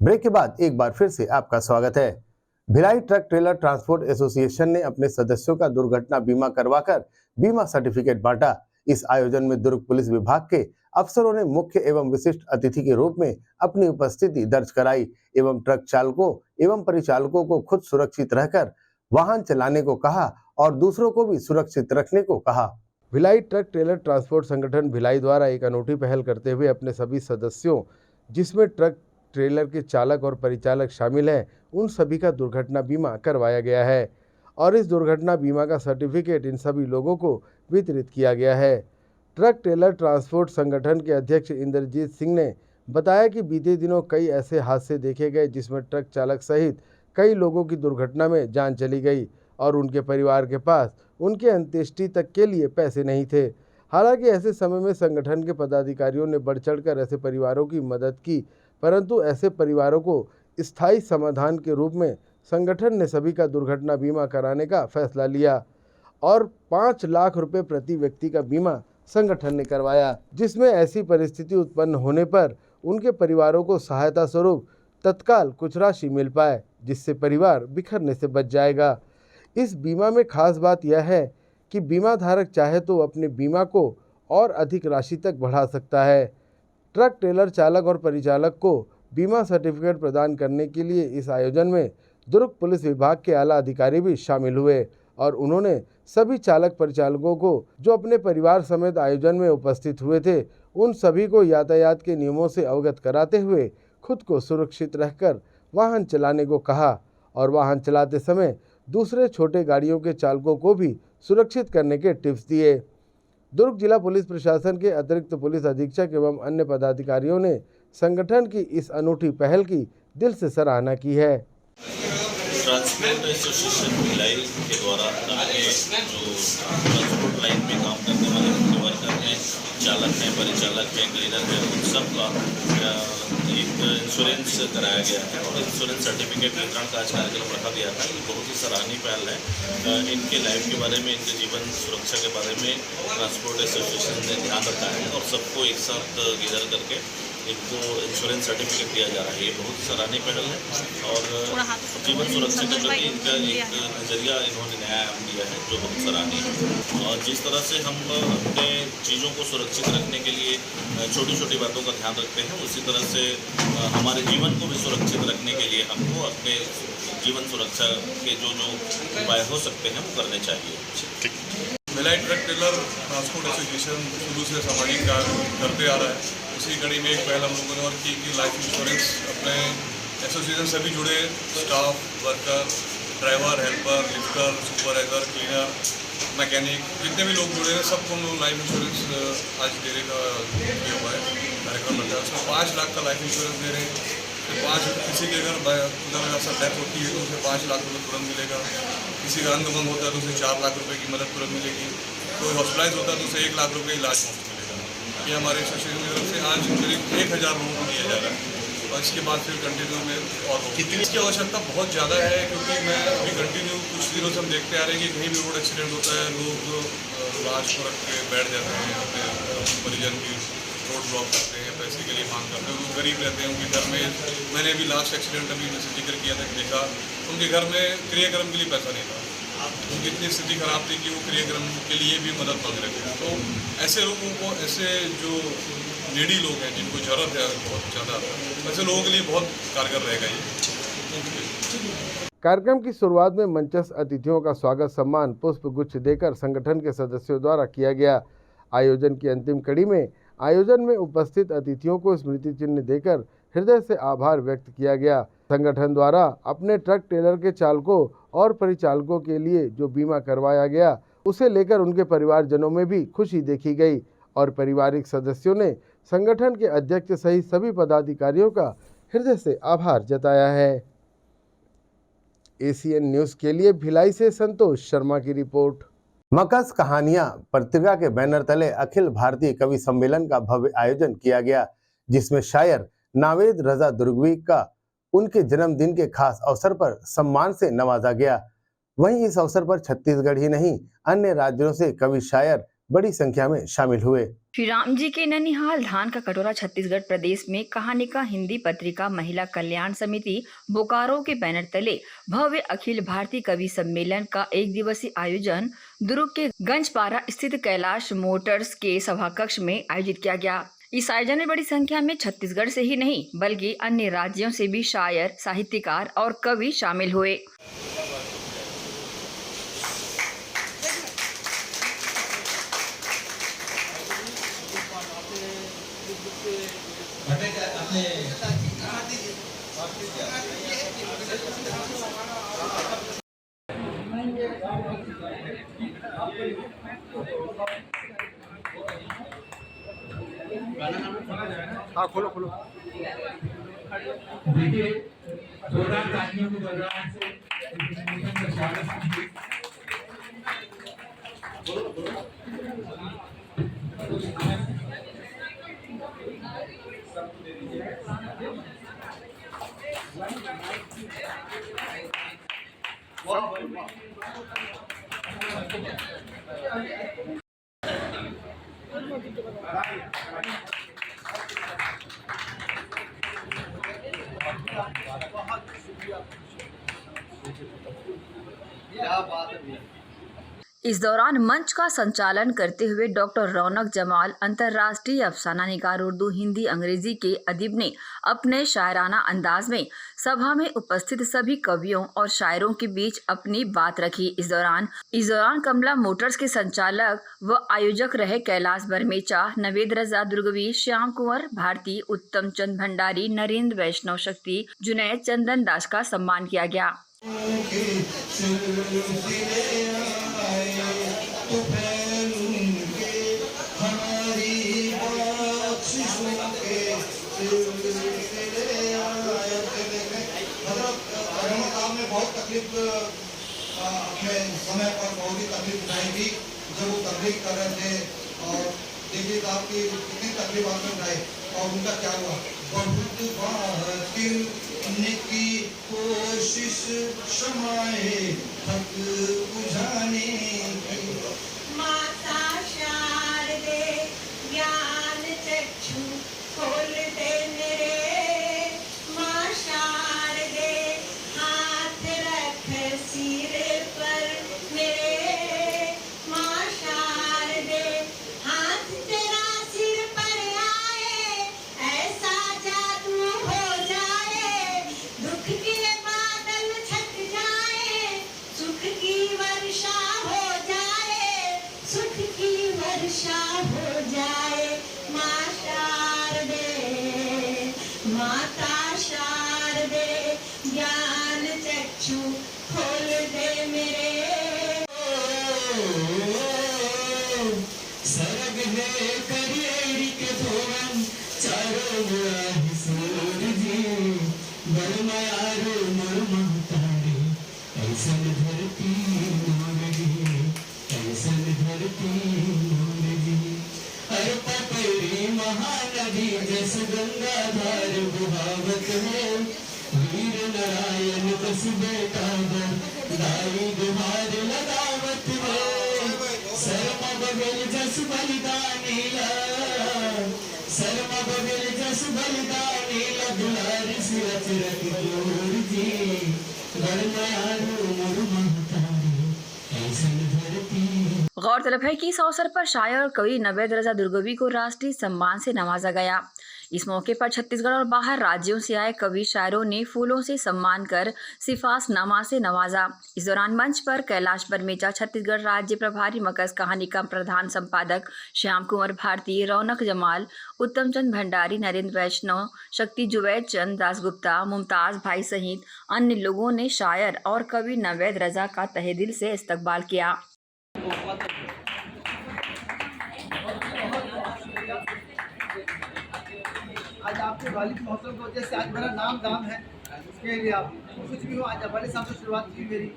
ब्रेक के बाद एक बार फिर से आपका स्वागत है। Bhilai truck trailer transport association ने अपने सदस्यों का दुर्घटना बीमा करवाकर बीमा सर्टिफिकेट बांटा। इस आयोजन में दुर्ग पुलिस विभाग के अफसरों ने मुख्य एवं विशिष्ट अतिथि के रूप में अपनी उपस्थिति दर्ज कराई एवं ट्रक चालकों एवं परिचालकों को खुद सुरक्षित रहकर वाहन चलाने को कहा और दूसरों को भी सुरक्षित रखने को कहा। भिलाई ट्रक ट्रेलर ट्रांसपोर्ट संगठन भिलाई द्वारा एक अनूठी पहल करते हुए अपने सभी सदस्यों, जिसमें ट्रक ट्रेलर के चालक और परिचालक शामिल हैं, उन सभी का दुर्घटना बीमा करवाया गया है और इस दुर्घटना बीमा का सर्टिफिकेट इन सभी लोगों को वितरित किया गया है। ट्रक ट्रेलर ट्रांसपोर्ट संगठन के अध्यक्ष इंद्रजीत सिंह ने बताया कि बीते दिनों कई ऐसे हादसे देखे गए जिसमें ट्रक चालक सहित कई लोगों की दुर्घटना में जान चली गई और उनके परिवार के पास उनके अंत्येष्टि तक के लिए पैसे नहीं थे। हालांकि ऐसे समय में संगठन के पदाधिकारियों ने बढ़ चढ़कर ऐसे परिवारों की मदद की, परंतु ऐसे परिवारों को स्थायी समाधान के रूप में संगठन ने सभी का दुर्घटना बीमा कराने का फैसला लिया और 5 लाख रुपए प्रति व्यक्ति का बीमा संगठन ने करवाया, जिसमें ऐसी परिस्थिति उत्पन्न होने पर उनके परिवारों को सहायता स्वरूप तत्काल कुछ राशि मिल पाए, जिससे परिवार बिखरने से बच जाएगा। इस बीमा में खास बात यह है कि बीमा धारक चाहे तो अपने बीमा को और अधिक राशि तक बढ़ा सकता है। ट्रक ट्रेलर चालक और परिचालक को बीमा सर्टिफिकेट प्रदान करने के लिए इस आयोजन में दुर्ग पुलिस विभाग के आला अधिकारी भी शामिल हुए और उन्होंने सभी चालक परिचालकों को जो अपने परिवार समेत आयोजन में उपस्थित हुए थे, उन सभी को यातायात के नियमों से अवगत कराते हुए खुद को सुरक्षित रहकर वाहन चलाने को कहा और वाहन चलाते समय दूसरे छोटे गाड़ियों के चालकों को भी सुरक्षित करने के टिप्स दिए। दुर्ग जिला पुलिस प्रशासन के अतिरिक्त पुलिस अधीक्षक एवं अन्य पदाधिकारियों ने संगठन की इस अनूठी पहल की दिल से सराहना की है। ट्रांसपोर्ट एसोसिएशन भिलाई के द्वारा अपने जो ट्रांसपोर्ट लाइन में काम करने वाले मुख्य वर्कर हैं, चालक हैं, परिचालक हैं, क्लीनर हैं, उन सब का एक इंश्योरेंस कराया गया है और इंश्योरेंस सर्टिफिकेट वितरण का आज कार्यक्रम रखा गया था। ये बहुत ही सराहनीय पहल है। इनके लाइफ के बारे में, इनके जीवन सुरक्षा के बारे में ट्रांसपोर्ट एसोसिएशन ने ध्यान रखा है और सबको एक साथ गैदर करके इनको इंश्योरेंस सर्टिफिकेट दिया जा रहा है। ये बहुत ही सराहनीय पहल है और जीवन सुरक्षा के प्रति इनका एक नजरिया इन्होंने नया दिया है जो बहुत सराहनीय है। और जिस तरह से हम अपने चीज़ों को सुरक्षित रखने के लिए छोटी छोटी बातों का ध्यान रखते हैं, उसी तरह से हमारे जीवन को भी सुरक्षित रखने के लिए हमको अपने जीवन सुरक्षा के जो उपाय हो सकते हैं वो करने चाहिए। Bhilai truck trailer transport association शुरू से सामाजिक कार्य करते आ रहा है। उसी कड़ी में एक पहल हम लोगों ने और की कि लाइफ इंश्योरेंस अपने एसोसिएशन से भी जुड़े staff, worker, driver, helper, lifter, supervisor, cleaner, mechanic, जितने भी लोग जुड़े हैं सबको हम लोग लाइफ इंश्योरेंस आज देने का ये हुआ है कार्यक्रम रखा है। उसमें 5 लाख का लाइफ इंश्योरेंस दे रहे हैं। तो किसी के अगर खुदा में ऐसा डेथ होती है तो उसे 5 लाख रुपये तुरंत मिलेगा। किसी का अंग भंग होता है तो उसे 4 लाख रुपये की मदद तुरंत मिलेगी। कोई हॉस्पिटलाइज होता है तो उसे 1 लाख रुपये इलाज मुफ्त मिलेगा। ये हमारे एसोसिएशन की तरफ से आज करीब 1000 लोगों को दिया जा रहा है और इसके बाद फिर कंटिन्यू में और कितनी इसकी आवश्यकता बहुत ज़्यादा है, क्योंकि मैं अभी कंटिन्यू कुछ दिनों से हम देखते आ रहे हैं कि कहीं भी रोड एक्सीडेंट होता है, लोग लाश को रख के बैठ जाते हैं, अपने परिजन की रोड ब्लॉक करते हैं, पैसे के लिए मांग करते हैं। लोग गरीब रहते हैं, उनके घर में मैंने अभी लास्ट एक्सीडेंट अभी जैसे जिक्र किया था कि देखा उनके घर में क्रियाक्रम के लिए पैसा नहीं था। उनकी इतनी स्थिति खराब थी कि वो क्रियाक्रम के लिए भी मदद मांग रहे थे। तो ऐसे लोगों को, ऐसे जो नीडी लोग हैं जिनको जरूरत है बहुत ज़्यादा, ऐसे लोगों के लिए बहुत कारगर रहेगा ये। कार्यक्रम की शुरुआत में मंचस्थ अतिथियों का स्वागत सम्मान पुष्प गुच्छ देकर संगठन के सदस्यों द्वारा किया गया। आयोजन की अंतिम कड़ी में आयोजन में उपस्थित अतिथियों को स्मृति चिन्ह देकर हृदय से आभार व्यक्त किया गया। संगठन द्वारा अपने ट्रक ट्रेलर के चालकों और परिचालकों के लिए जो बीमा करवाया गया उसे लेकर उनके परिवारजनों में भी खुशी देखी गई और पारिवारिक सदस्यों ने संगठन के अध्यक्ष सहित सभी पदाधिकारियों का हृदय से आभार जताया है। एसीएन न्यूज के लिए भिलाई से संतोष शर्मा की रिपोर्ट। मकस कहानियां पत्रिका के बैनर तले अखिल भारतीय कवि सम्मेलन का भव्य आयोजन किया गया, जिसमें शायर नावेद रजा दुर्गवी का उनके जन्मदिन के खास अवसर पर सम्मान से नवाजा गया। वहीं इस अवसर पर छत्तीसगढ़ ही नहीं अन्य राज्यों से कवि शायर बड़ी संख्या में शामिल हुए। श्री राम जी के ननिहाल धान का कटोरा छत्तीसगढ़ प्रदेश में कहानी का हिंदी पत्रिका महिला कल्याण समिति बोकारो के बैनर तले भव्य अखिल भारतीय कवि सम्मेलन का एक दिवसीय आयोजन दुर्ग के गंजपारा स्थित कैलाश मोटर्स के सभा कक्ष में आयोजित किया गया। इस आयोजन में बड़ी संख्या में छत्तीसगढ़ से ही नहीं बल्कि अन्य राज्यों से भी शायर, साहित्यकार और कवि शामिल हुए। हाँ खोलो खोलो। देखिए जोरदार तालियों के दौरान से स्वागत कीजिए। इस दौरान मंच का संचालन करते हुए डॉक्टर रौनक जमाल अंतर्राष्ट्रीय अफसाना निगार उर्दू, हिंदी, अंग्रेजी के अदीब ने अपने शायराना अंदाज में सभा में उपस्थित सभी कवियों और शायरों के बीच अपनी बात रखी। इस दौरान कमला मोटर्स के संचालक व आयोजक रहे कैलाश बरमेचा, नवेद रजा दुर्गवी, श्याम कुंवर भारती, उत्तम चंद भंडारी, नरेंद्र वैष्णव शक्ति, जुनैद चंदन दास का सम्मान किया गया। बहुत तकलीफ अपने समय पर बहुत ही तकलीफ उठाई थी जब वो तबलीग कर रहे थे। और देखिए आपकी कितनी तकलीफ आपने उठाई और उनका क्या हुआ। बहुत बात की कोशिश शमाए थक बुझाने की। माता शारदे ज्ञान चक्षु खोल दे मेरे। माँ शारदे हाथ रख सिरे पर मेरे। माँ शारदे हाथ तेरा सिर पर आए ऐसा जादू हो जाए। दुख के बादल छट जाए सुख की वर्षा हो जाए। सुख की वर्षा हो जाए। माँ शारदे माता शारदे ज्ञान चक्षु खोल दे मेरे। सरग है करियरी के धोवन चारों मुराही सूरजी। बरमायारो मरमतारे ऐसन धरती मोरगी। ऐसन धरती मोरगी। हर पपरी महानदी जस गंगाधार बुहावत है। वीर नारायण बस बेटा दाई गुहार लगावत है। शर्मा बगल जस बलिदानीला। शर्मा बगल जस बलिदानीला। दुलार सिरच रख जोर जी। बरमायारो मरमतारे ऐसन धरती। गौरतलब है कि इस अवसर पर शायर और कवि नवेद रजा दुर्गवी को राष्ट्रीय सम्मान से नवाजा गया। इस मौके पर छत्तीसगढ़ और बाहर राज्यों से आए कवि शायरों ने फूलों से सम्मान कर सिफासनामा से नवाजा। इस दौरान मंच पर कैलाश बरमेचा, छत्तीसगढ़ राज्य प्रभारी, मकस कहानी का प्रधान संपादक श्याम कुमार भारती, रौनक जमाल, उत्तम चंद भंडारी, नरेंद्र वैष्णव, शक्ति जुवैद चंद दासगुप्ता, मुमताज भाई सहित अन्य लोगों ने शायर और कवि नवेद रजा का तहे दिल से इस्तकबाल किया। आज आपके वालिद महोत्सव की वजह से आज मेरा नाम दाम है, उसके लिए आप कुछ भी हो, आज वालिद साहब से शुरुआत की मेरी।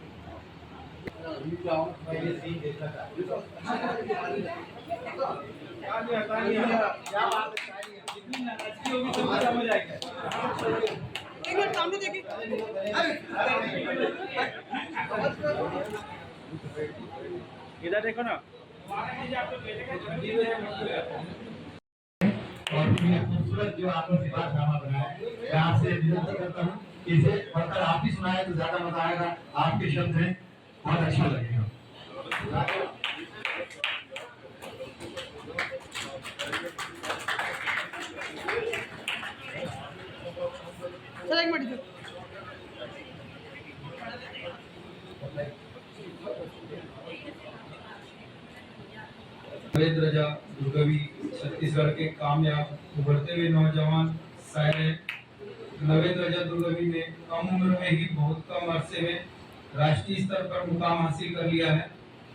एक मिनट सामने देखिए, इधर देखो ना। और खूबसूरत जो आपने सिफातनामा बनाया है, मैं आपसे विनती करता हूँ कि इसे पढ़कर आप ही सुनाए तो ज्यादा मजा आएगा, आपके शब्द हैं, बहुत अच्छा लगेगा। चलो एक मिनट नवेद रजा दुर्गवी छत्तीसगढ़ के कामयाब उभरते हुए नौजवान शायर हैं। नवेद रजा दुर्गवी ने कम उम्र में ही बहुत कम अरसे में राष्ट्रीय स्तर पर मुकाम हासिल कर लिया है।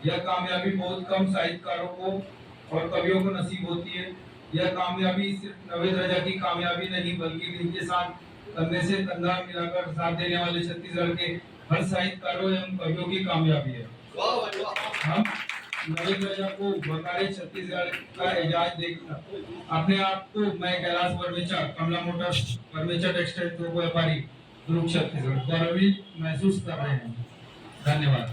यह कामयाबी बहुत कम साहित्यकारों को और कवियों को नसीब होती है। यह कामयाबी सिर्फ नवेद रजा की कामयाबी नहीं, बल्कि इनके साथ कंधे से कंधा मिलाकर साथ देने वाले छत्तीसगढ़ के हर साहित्यकारों एवं कवियों की कामयाबी है। हम नवेद रजा को बकारे छत्तीसगढ़ का एजाज देखकर अपने आप को मैं कैलाश बरमेचा, कमला मोटर्स, बरमेचा टेक्सटाइल थोक व्यापारी, दुर्ग छत्तीसगढ़ गौरवित महसूस कर रहे हैं। धन्यवाद।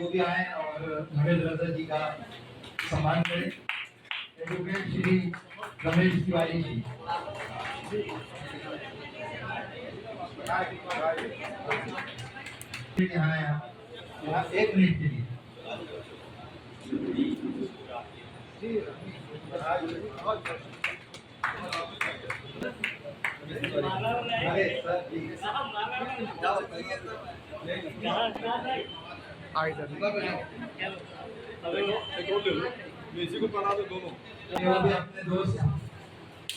मोदी आए और नवेद रजा जी का सम्मान करें। एडवोकेट श्री रमेश तिवारी जी। यहाँ 1 मिनट के लिए। इसी को बना दो दोनों। अपने दोस्त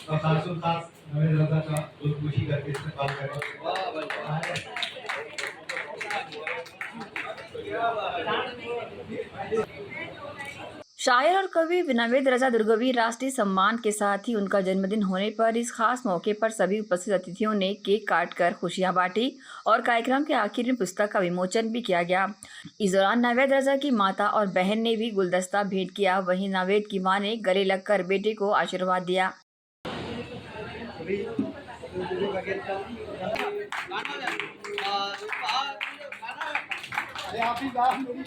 और खास नवेद रजा का बहुत खुशी करके इस्तेमाल करें। शायर और कवि नवेद रजा दुर्गवी राष्ट्रीय सम्मान के साथ ही उनका जन्मदिन होने पर इस खास मौके पर सभी उपस्थित अतिथियों ने केक काटकर खुशियां बांटी और कार्यक्रम के आखिर में पुस्तक का विमोचन भी किया गया। इस दौरान नवेद रजा की माता और बहन ने भी गुलदस्ता भेंट किया। वहीं नवेद की मां ने गले लगकर बेटे को आशीर्वाद दिया। आप ही बात मेरी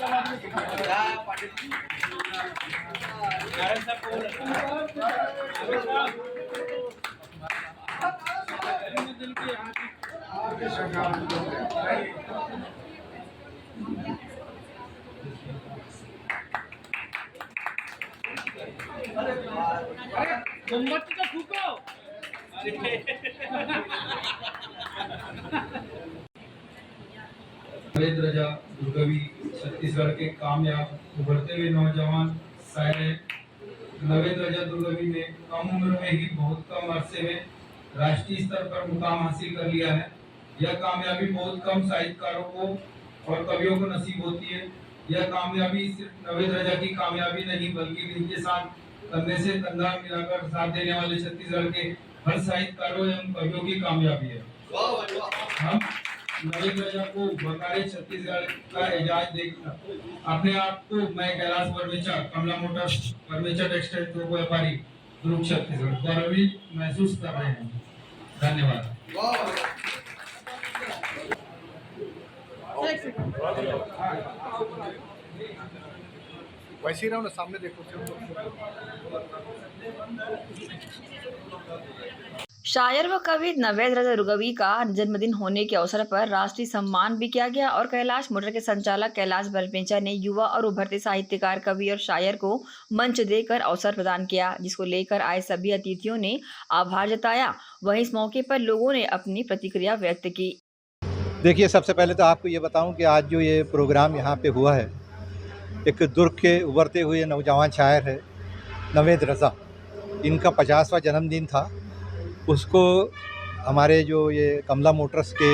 मोमबत्ती तो फूको। नवेद रजा दुर्गवी छत्तीसगढ़ के कामयाब उभरते हुए नौजवान शायर हैं। नवेद रजा दुर्गवी ने कम उम्र में ही बहुत कम अरसे में राष्ट्रीय स्तर पर मुकाम हासिल कर लिया है। यह कामयाबी बहुत कम साहित्यकारों को और कवियों को नसीब होती है। यह कामयाबी सिर्फ नवेद रजा की कामयाबी नहीं, बल्कि इनके साथ कंधे से कंधा मिलाकर साथ देने वाले छत्तीसगढ़ के हर साहित्यकारों एवं कवियों की कामयाबी है। हम नवेद रजा को बकारे छत्तीसगढ़ का एजाज देखकर अपने आप को मैं कैलाश बरमेचा, कमला मोटर्स, बरमेचा टेक्सटाइल थोक व्यापारी, दुर्ग छत्तीसगढ़ गौरवित महसूस कर रहे हैं। धन्यवाद। वैसे ही रहो ना, सामने देखो। शायर व कवि नवेद रजा रुगवी का जन्मदिन होने के अवसर पर राष्ट्रीय सम्मान भी किया गया और कैलाश मोटर के संचालक कैलाश बलपेचा ने युवा और उभरते साहित्यकार, कवि और शायर को मंच देकर अवसर प्रदान किया, जिसको लेकर आए सभी अतिथियों ने आभार जताया। वहीं इस मौके पर लोगों ने अपनी प्रतिक्रिया व्यक्त की। देखिए, सबसे पहले तो आपको ये बताऊं कि आज जो ये प्रोग्राम यहाँ पे हुआ है, एक दुर्ग के उभरते हुए नौजवान शायर है नवेद रजा, इनका 50वां जन्मदिन था। उसको हमारे जो ये कमला मोटर्स के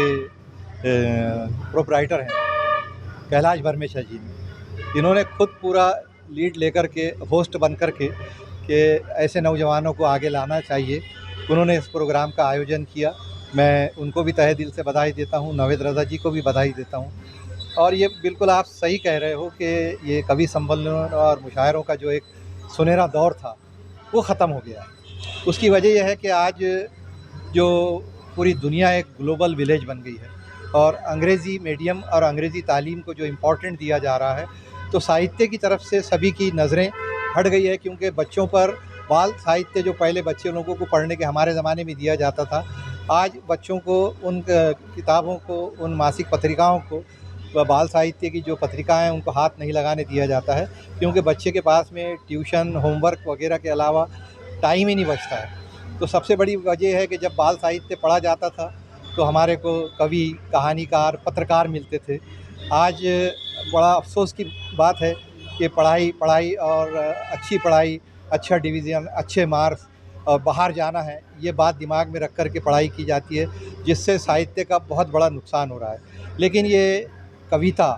प्रोप्राइटर हैं कैलाश बरमेशा जी ने, इन्होंने खुद पूरा लीड लेकर के, होस्ट बन कर के कि ऐसे नौजवानों को आगे लाना चाहिए, उन्होंने इस प्रोग्राम का आयोजन किया। मैं उनको भी तहे दिल से बधाई देता हूँ, नवेद रजा जी को भी बधाई देता हूँ। और ये बिल्कुल आप सही कह रहे हो कि ये कवि सम्मेलन और मुशायरों का जो एक सुनहरा दौर था वो ख़त्म हो गया। उसकी वजह यह है कि आज जो पूरी दुनिया एक ग्लोबल विलेज बन गई है और अंग्रेज़ी मीडियम और अंग्रेज़ी तालीम को जो इम्पोर्टेंट दिया जा रहा है, तो साहित्य की तरफ से सभी की नज़रें हट गई है। क्योंकि बच्चों पर बाल साहित्य जो पहले बच्चे लोगों को पढ़ने के हमारे ज़माने में दिया जाता था, आज बच्चों को उन किताबों को, उन मासिक पत्रिकाओं को, बाल साहित्य की जो पत्रिकाएं हैं उनको हाथ नहीं लगाने दिया जाता है, क्योंकि बच्चे के पास में ट्यूशन, होमवर्क वगैरह के अलावा टाइम ही नहीं बचता है। तो सबसे बड़ी वजह है कि जब बाल साहित्य पढ़ा जाता था तो हमारे को कवि, कहानीकार, पत्रकार मिलते थे। आज बड़ा अफसोस की बात है कि पढ़ाई और अच्छी पढ़ाई, अच्छा डिवीज़न, अच्छे मार्क्स और बाहर जाना है, ये बात दिमाग में रख कर के पढ़ाई की जाती है, जिससे साहित्य का बहुत बड़ा नुकसान हो रहा है। लेकिन ये कविता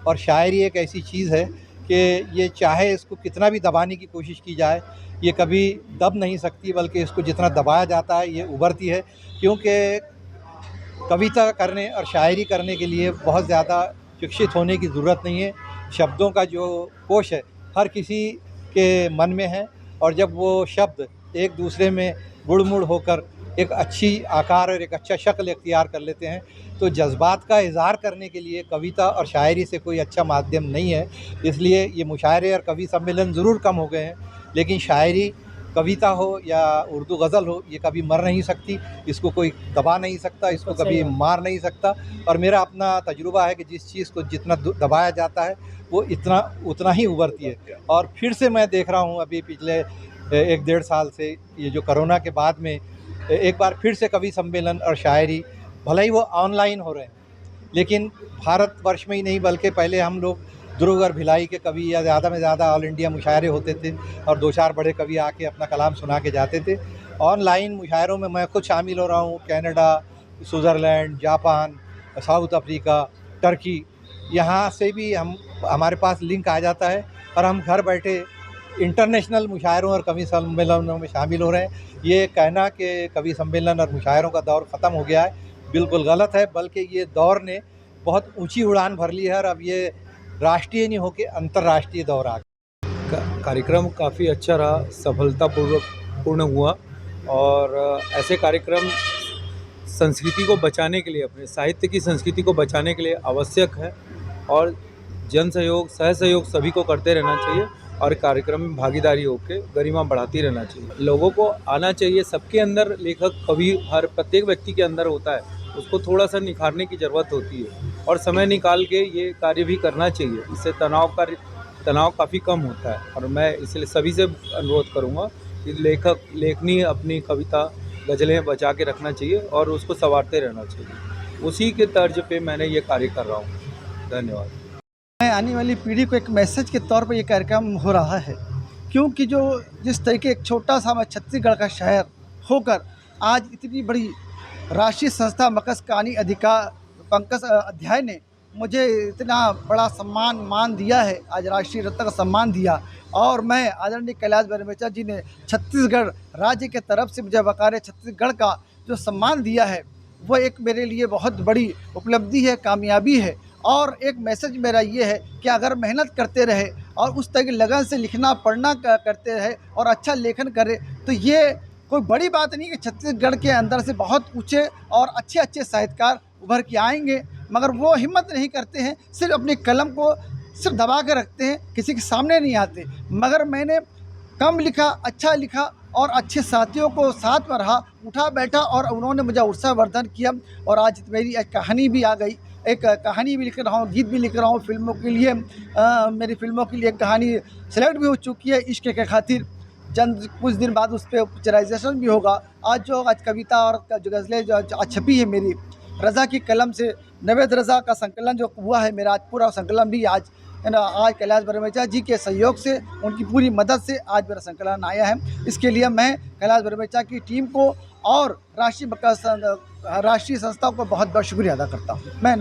और शायरी एक ऐसी चीज़ है कि ये चाहे इसको कितना भी दबाने की कोशिश की जाए, ये कभी दब नहीं सकती, बल्कि इसको जितना दबाया जाता है ये उभरती है। क्योंकि कविता करने और शायरी करने के लिए बहुत ज़्यादा शिक्षित होने की ज़रूरत नहीं है। शब्दों का जो कोश है हर किसी के मन में है, और जब वो शब्द एक दूसरे में गुड़मुड़ होकर एक अच्छी आकार और एक अच्छा शक्ल इख्तियार कर लेते हैं, तो जज्बात का इज़हार करने के लिए कविता और शायरी से कोई अच्छा माध्यम नहीं है। इसलिए ये मुशायरे और कवि सम्मेलन ज़रूर कम हो गए हैं, लेकिन शायरी, कविता हो या उर्दू गज़ल हो, ये कभी मर नहीं सकती, इसको कोई दबा नहीं सकता, इसको कभी मार नहीं सकता। और मेरा अपना तजुर्बा है कि जिस चीज़ को जितना दबाया जाता है वो उतना ही उभरती है। और फिर से मैं देख रहा हूँ अभी पिछले 1-1.5 साल से, ये जो कोरोना के बाद में एक बार फिर से कवि सम्मेलन और शायरी, भले ही वो ऑनलाइन हो रहे हैं, लेकिन भारतवर्ष में ही नहीं बल्कि पहले हम लोग दुर्ग और भिलाई के कवि या ज़्यादा में ज़्यादा ऑल इंडिया मुशायरे होते थे और 2-4 बड़े कवि आके अपना कलाम सुना के जाते थे। ऑनलाइन मुशायरों में मैं खुद शामिल हो रहा हूँ। Canada, Switzerland, Japan, south Africa, Turkey, यहाँ से भी हमारे पास लिंक आ जाता है और हम घर बैठे इंटरनेशनल मुशायरों और कवि सम्मेलनों में शामिल हो रहे हैं। ये कहना कि कवि सम्मेलन और मुशायरों का दौर ख़त्म हो गया है, बिल्कुल गलत है, बल्कि ये दौर ने बहुत ऊंची उड़ान भर ली है और अब ये राष्ट्रीय नहीं होकर अंतर्राष्ट्रीय दौर आ गया। कार्यक्रम काफ़ी अच्छा रहा, सफलतापूर्वक पूर्ण हुआ, और ऐसे कार्यक्रम संस्कृति को बचाने के लिए, अपने साहित्य की संस्कृति को बचाने के लिए आवश्यक है, और जन सहयोग, सहसहयोग सभी को करते रहना चाहिए और कार्यक्रम में भागीदारी होकर गरिमा बढ़ाती रहना चाहिए। लोगों को आना चाहिए, सबके अंदर लेखक, कवि, हर प्रत्येक व्यक्ति के अंदर होता है, उसको थोड़ा सा निखारने की ज़रूरत होती है और समय निकाल के ये कार्य भी करना चाहिए। इससे तनाव काफ़ी कम होता है। और मैं इसलिए सभी से अनुरोध करूँगा कि लेखनी अपनी कविता, गज़लें बचा के रखना चाहिए और उसको संवारते रहना चाहिए। उसी के तर्ज पे मैंने ये कार्य कर रहा हूँ। धन्यवाद। आने वाली पीढ़ी को एक मैसेज के तौर पर ये कार्यक्रम हो रहा है, क्योंकि जिस तरीके एक छोटा सा मैं छत्तीसगढ़ का शायर होकर आज इतनी बड़ी राष्ट्रीय संस्था मत्स्य कहानी अधिकार पंकज अध्याय ने मुझे इतना बड़ा मान दिया है, आज राष्ट्रीय रत्न का सम्मान दिया, और मैं आदरणीय कैलाश बरमेचा जी ने छत्तीसगढ़ राज्य के तरफ से मुझे वकार छत्तीसगढ़ का जो सम्मान दिया है, वो एक मेरे लिए बहुत बड़ी उपलब्धि है, कामयाबी है। और एक मैसेज मेरा ये है कि अगर मेहनत करते रहे और उस तरह की लगन से लिखना पढ़ना करते रहे और अच्छा लेखन करें, तो ये कोई बड़ी बात नहीं कि छत्तीसगढ़ के अंदर से बहुत ऊंचे और अच्छे साहित्यकार उभर के आएंगे, मगर वो हिम्मत नहीं करते हैं, सिर्फ अपनी कलम को सिर्फ दबा के रखते हैं, किसी के सामने नहीं आते। मगर मैंने कम लिखा, अच्छा लिखा और अच्छे साथियों को साथ में रहा, उठा बैठा और उन्होंने मुझे उत्साहवर्धन किया। और आज मेरी एक कहानी भी आ गई, एक कहानी भी लिख रहा हूँ, गीत भी लिख रहा हूँ फिल्मों के लिए। मेरी फिल्मों के लिए एक कहानी सेलेक्ट भी हो चुकी है, इश्क के खातिर। चंद कुछ दिन बाद उस पर पिक्चराइजेशन भी होगा। आज कविता और जो गज़लें जो आज छपी है मेरी रज़ा की कलम से, नवेद रज़ा का संकलन जो हुआ है मेरा, आज पूरा संकलन भी आज है ना, आज कैलाश बरमेचा जी के सहयोग से, उनकी पूरी मदद से आज मेरा संकलन आया है। इसके लिए मैं कैलाश बरमेचा की टीम को और राष्ट्रीय संस्था को बहुत बहुत शुक्रिया अदा करता हूँ। मैं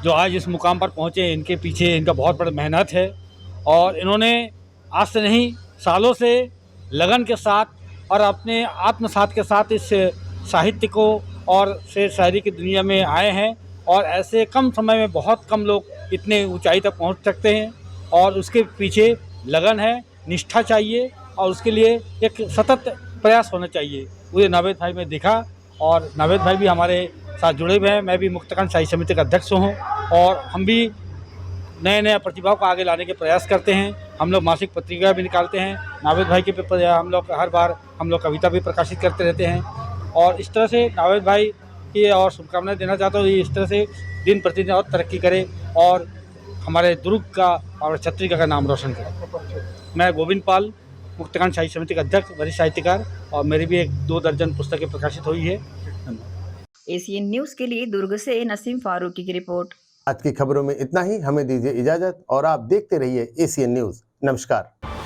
जो आज इस मुकाम पर पहुँचे, इनके पीछे इनका बहुत बड़ा मेहनत है और इन्होंने आज से नहीं सालों से लगन के साथ और अपने आत्मसात के साथ इस साहित्य को और शेर शायरी की दुनिया में आए हैं। और ऐसे कम समय में बहुत कम लोग इतने ऊंचाई तक पहुंच सकते हैं और उसके पीछे लगन है, निष्ठा चाहिए और उसके लिए एक सतत प्रयास होना चाहिए। मुझे नावेद भाई में दिखा और नावेद भाई भी हमारे साथ जुड़े हुए हैं। मैं भी मुक्तकांत साहित्य समिति का अध्यक्ष हूँ और हम भी नए नए प्रतिभाओं को आगे लाने के प्रयास करते हैं। हम लोग मासिक पत्रिका भी निकालते हैं। नावेद भाई के पेपर हम लोग हर बार कविता भी प्रकाशित करते रहते हैं और इस तरह से नावेद भाई की और शुभकामनाएं देना चाहता हूँ। इस तरह से दिन प्रतिदिन और तरक्की करे और हमारे दुर्ग का और छत्तीसगढ़ का नाम रोशन करे। मैं गोविंद पाल, मुक्तकांत साहित्य समिति का अध्यक्ष, वरिष्ठ साहित्यकार, और मेरी भी 1-2 दर्जन पुस्तकें प्रकाशित हुई है। एसीएन न्यूज़ के लिए दुर्ग से नसीम फारूकी की रिपोर्ट। आज की खबरों में इतना ही। हमें दीजिए इजाजत और आप देखते रहिए एसीएन न्यूज़। नमस्कार।